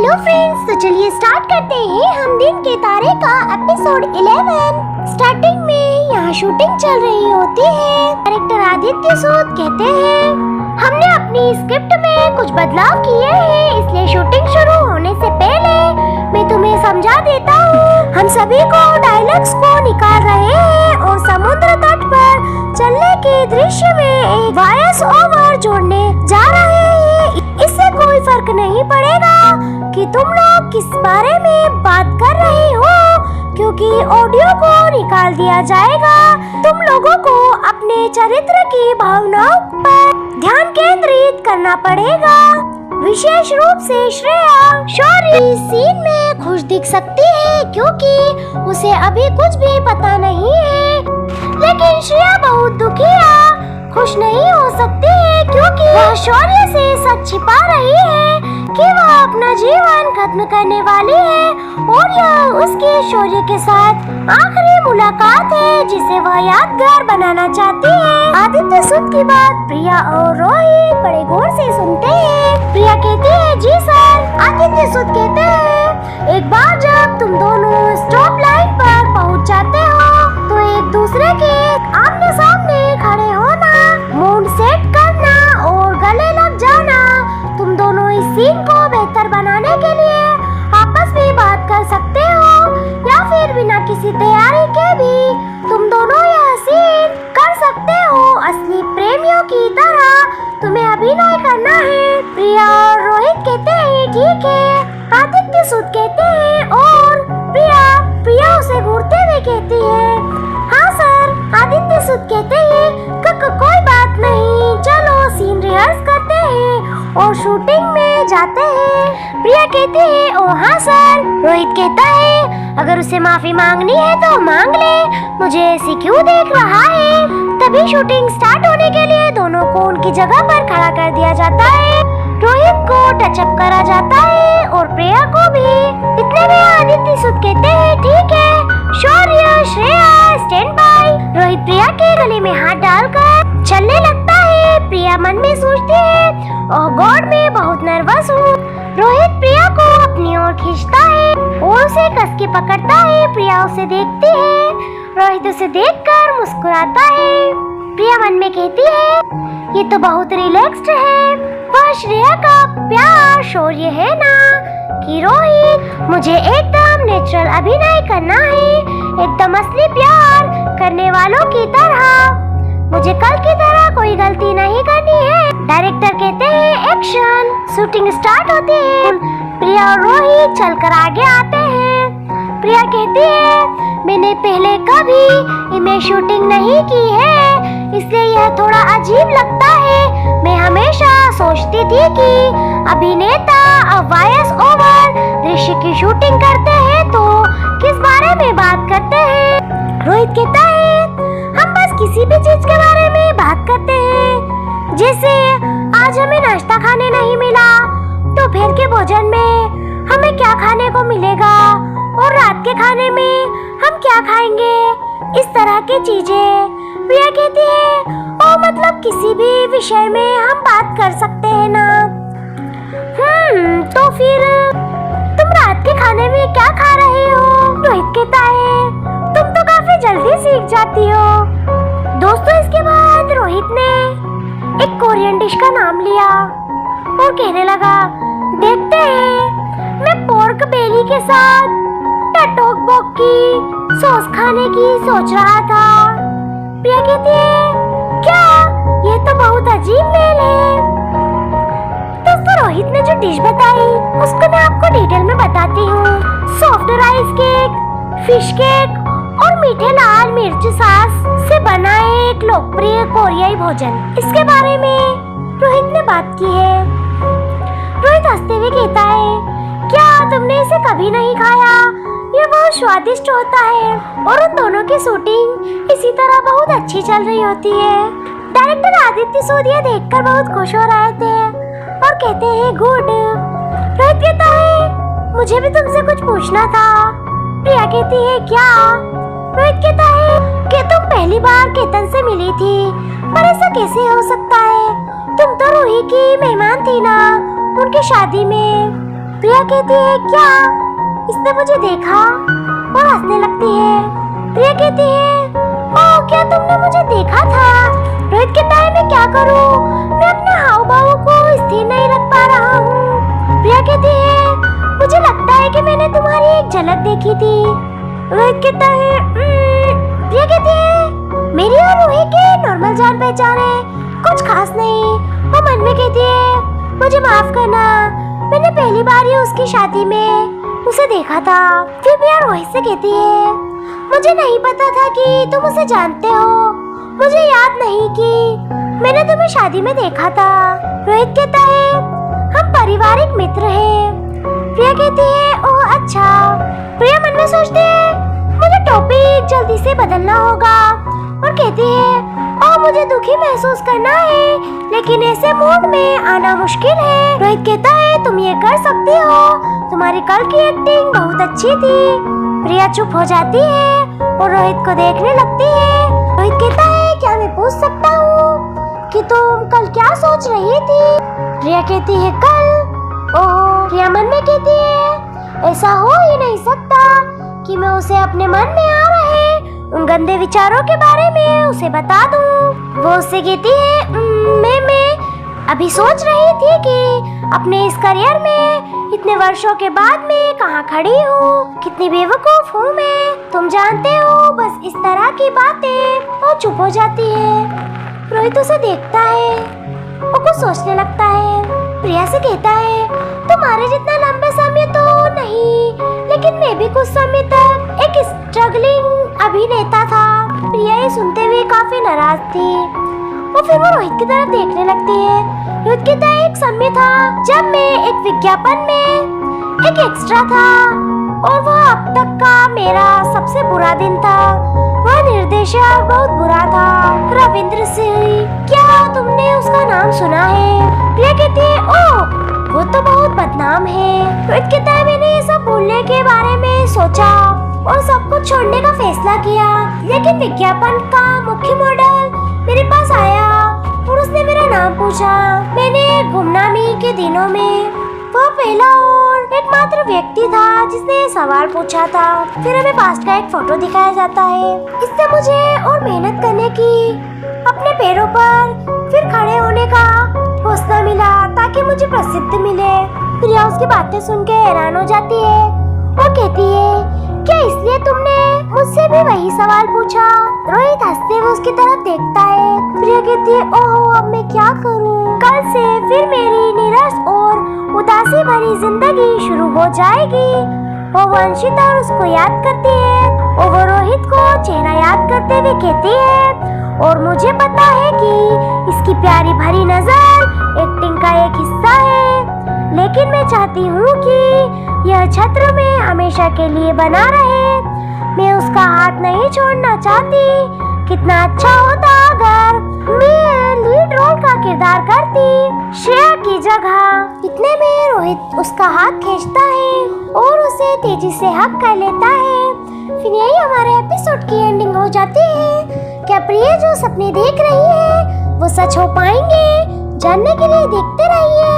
Hello friends, तो चलिए start करते हैं हम दिन के तारे का एपिसोड 11। स्टार्टिंग में यहाँ शूटिंग चल रही होती है। डायरेक्टर आदित्य सूद कहते हैं हमने अपनी स्क्रिप्ट में कुछ बदलाव किए हैं, इसलिए शूटिंग शुरू होने से पहले मैं तुम्हें समझा देता हूँ। हम सभी को डायलॉग्स को निकाल रहे हैं और समुद्र तट पर चलने के दृश्य में एक वॉइस ओवर जोड़ने जा रहे हैं। इससे कोई फर्क नहीं पड़ेगा कि तुम लोग किस बारे में बात कर रहे हो, क्योंकि ऑडियो को निकाल दिया जाएगा। तुम लोगों को अपने चरित्र की भावनाओं पर ध्यान केंद्रित करना पड़ेगा। विशेष रूप से श्रेया शौर्य सीन में खुश दिख सकती है, क्योंकि उसे अभी कुछ भी पता नहीं है। लेकिन श्रेया बहुत दुखी या खुश नहीं हो सकती है, क्योंकि वह शौर्य से सच छिपा रही है कि वह अपना जीवन खत्म करने वाली है और यह उसके शौर्य के साथ आखिरी मुलाकात है जिसे वह यादगार बनाना चाहती है। आदित्य सूद की बात प्रिया और रोहित बड़े गौर से सुनते हैं। प्रिया कहती है जी सर। आदित्य सूद कहते हैं एक बार जब तुम दोनों स्टॉप लाइन पर पहुंच जाते हो तो एक दूसरे के आमने सामने खड़े होना, मूड सेट करना और गले लग जाना। तुम दोनों इस सीन को बेहतर बनाने के लिए आपस में बात कर सकते हो, या फिर बिना किसी तैयारी के भी तुम दोनों यह सीन कर सकते हो। असली प्रेमियों की तरह तुम्हें अभिनय करना है। प्रिया और रोहित कहते हैं ठीक है। आदित्य सूद कहते हैं और प्रिया उसे घूरते हुए कहती है हाँ सर। आदित्य सूद कहते हैं कोई बात नहीं, चलो सीन रिहर्स करते हैं और शूटिंग में जाते हैं। प्रिया कहती है ओ हाँ सर। रोहित कहता है अगर उसे माफी मांगनी है तो मांग ले, मुझे ऐसे क्यों देख रहा है। तभी शूटिंग स्टार्ट होने के लिए दोनों को उनकी जगह पर खड़ा कर दिया जाता है। रोहित को टचअप करा जाता है और प्रिया को भी। इतने में आदित्य सूद कहते हैं ठीक है शौर्य श्रेया स्टैंड बाय। रोहित प्रिया के गले में हाथ डालकर चलने लगता है। प्रिया मन में सोचती है ओह गॉड मैं बहुत नर्वस हूँ। रोहित प्रिया को अपनी ओर खींचता है और उसे कस के पकड़ता है। प्रिया उसे देखती है, रोहित उसे देखकर मुस्कुराता है। प्रिया मन में कहती है ये तो बहुत रिलैक्स्ड है, वह श्रेया का प्यार शौर्य है ना कि रोहित। मुझे एकदम नेचुरल अभिनय करना है, एकदम असली प्यार करने वालों की तरह। मुझे कल की तरह कोई गलती नहीं करनी है। डायरेक्टर कहते हैं एक्शन। शूटिंग स्टार्ट होती है। प्रिया और रोहित चलकर आगे आते हैं। प्रिया कहती है मैंने पहले कभी इमेज शूटिंग नहीं की है, इसलिए यह थोड़ा अजीब लगता है। मैं हमेशा सोचती थी कि अभिनेता अब वॉइस ओवर दृश्य की शूटिंग करते हैं तो किस बारे में बात करते हैं। रोहित कहता है हम बस किसी भी चीज के बारे में बात करते हैं, जैसे आज हमें नाश्ता खाने नहीं मिला, दोपहर के भोजन में हमें क्या खाने को मिलेगा और रात के खाने में हम क्या खाएंगे, इस तरह की चीजें। प्रिया कहती है ओ मतलब किसी भी विषय में हम बात कर सकते हैं ना। तो फिर तुम रात के खाने में क्या खा रहे हो। रोहित कहता है तुम तो काफी जल्दी सीख जाती हो। दोस्तों इसके बाद रोहित ने एक कोरियन डिश का नाम लिया और कहने लगा देखते हैं मैं पोर्क बेली के साथ टटोक बॉक की सॉस खाने की सोच रहा था। प्रिया कहती है क्या ये तो बहुत अजीब मेल है। दोस्तों रोहित ने जो डिश बताई उसको मैं आपको डिटेल में बताती हूँ। Soft rice cake, fish cake और मीठे लाल मिर्च सॉस से बना एक लोकप्रिय कोरियाई भोजन, इसके बारे में रोहित ने बात की है। रोहित हंसते हुए कहता है क्या तुमने इसे कभी नहीं खाया, यह बहुत स्वादिष्ट होता है। और उन दोनों की शूटिंग इसी तरह बहुत अच्छी चल रही होती है। डायरेक्टर आदित्य सूद ये देखकर बहुत खुश हो रहे थे और कहते हैं गुड। रोहित कहता है मुझे भी तुमसे कुछ पूछना था। प्रिया कहती है क्या। रोहित कहता है कि तुम पहली बार केतन से मिली थी, पर ऐसा कैसे हो सकता है, तुम तो रूही की मेहमान थी ना उनकी शादी में। प्रिया कहती है क्या इसने मुझे देखा और हंसने लगती है। प्रिया कहती है ओह क्या तुमने मुझे देखा था? रोहित कहता है मैं क्या करूं, मैं अपने हाव भाव को स्थिर नहीं रख पा रहा हूँ। प्रिया कहती है मुझे लगता है कि मैंने तुम्हारी एक झलक देखी थी। रोहित कहता है प्रिया कहती है मेरी और रोहित की नॉर्मल जान पहचान है, कुछ खास नहीं। वो मन में कहती है मुझे माफ करना, मैंने पहली बार ही उसकी शादी में उसे देखा था। फिर प्रिया रोहित से कहती है मुझे नहीं पता था कि तुम उसे जानते हो, मुझे याद नहीं कि मैंने तुम्हें शादी में देखा था। रोहित कहता है हम पारिवारिक मित्र हैं। प्रिया कहती है ओह अच्छा। प्रिया मन में सोचती है मुझे टॉपिक जल्दी से बदलना होगा और कहती है ओह मुझे दुखी महसूस करना है, लेकिन ऐसे मूड में आना मुश्किल है। रोहित कहता है तुम ये कर सकती हो, तुम्हारी कल की एक्टिंग बहुत अच्छी थी। प्रिया चुप हो जाती है और रोहित को देखने लगती है। रोहित कहता है क्या मैं पूछ सकता हूँ कि तुम कल क्या सोच रही थी? प्रिया कहती है कल। ओह प्रिया मन में कहती है ऐसा हो ही नहीं सकता कि मैं उसे अपने मन में आ रहे उन गंदे विचारों के बारे में उसे बता दूं। वो उससे कहती है मैं अभी सोच रही थी कि अपने इस करियर में इतने वर्षों के बाद मैं कहाँ खड़ी हूँ, कितनी बेवकूफ हूँ मैं, तुम जानते हो। बस इस तरह की बातें। वो चुप हो जाती है। रोहित उसे देखता है, वो कुछ सोचने लगता है। प्रिया से कहता है तुम्हारे जितना लंबे समय तो नहीं, लेकिन मैं भी कुछ समय तक एक स्ट्रगलिंग अभिनेता था। प्रिया ये सुनते हुए काफी नाराज थी। और फिर वो रोहित की तरफ देखने लगती है। रोहित कहता है एक समय था जब मैं एक विज्ञापन में एक एक्स्ट्रा था और वह अब तक का मेरा सबसे बुरा दिन था। वह निर्देशक बहुत बुरा था, रविंद्र सिंह। क्या तुमने उसका नाम सुना है? प्रिया कहती है ओह वो तो बहुत बदनाम है। रोहित कहता है मैंने ये सब भूलने के बारे में सोचा और सब कुछ छोड़ने का फैसला किया, लेकिन विज्ञापन का मुख्य मॉडल मेरे पास आया और उसने मेरा नाम पूछा। मैंने गुमनामी के दिनों में वह पहला और एकमात्र व्यक्ति था जिसने सवाल पूछा था। फिर हमें पास्ट का एक फोटो दिखाया जाता है। इससे मुझे और मेहनत करने की, अपने पैरों पर फिर खड़े होने का हौसला मिला ताकि मुझे प्रसिद्ध मिले। प्रिया उसकी बातें सुन के हैरान हो जाती है और कहती है क्या इसलिए तुमने मुझसे भी वही सवाल पूछा? रोहित हंसते हुए उसकी तरफ देखता है। प्रिया कहती है ओह अब मैं क्या करूं? कल से फिर मेरी निराश और उदासी भरी जिंदगी शुरू हो जाएगी। वो वंशिता उसको याद करती है और वो रोहित को चेहरा याद करते हुए कहती है और मुझे पता है कि इसकी प्यारी भरी नजर एक्टिंग का एक हिस्सा है, लेकिन मैं चाहती हूँ कि यह छत्र में हमेशा के लिए बना रहे। मैं उसका हाथ नहीं छोड़ना चाहती। कितना अच्छा होता अगर मैं लीड रोल का किरदार करती श्रेया की जगह। इतने में रोहित उसका हाथ खींचता है और उसे तेजी से हक कर लेता है। फिर यही हमारे एपिसोड की एंडिंग हो जाती है। क्या प्रिया जो सपने देख रही है वो सच हो पाएंगे? जानने के लिए देखते रहिए।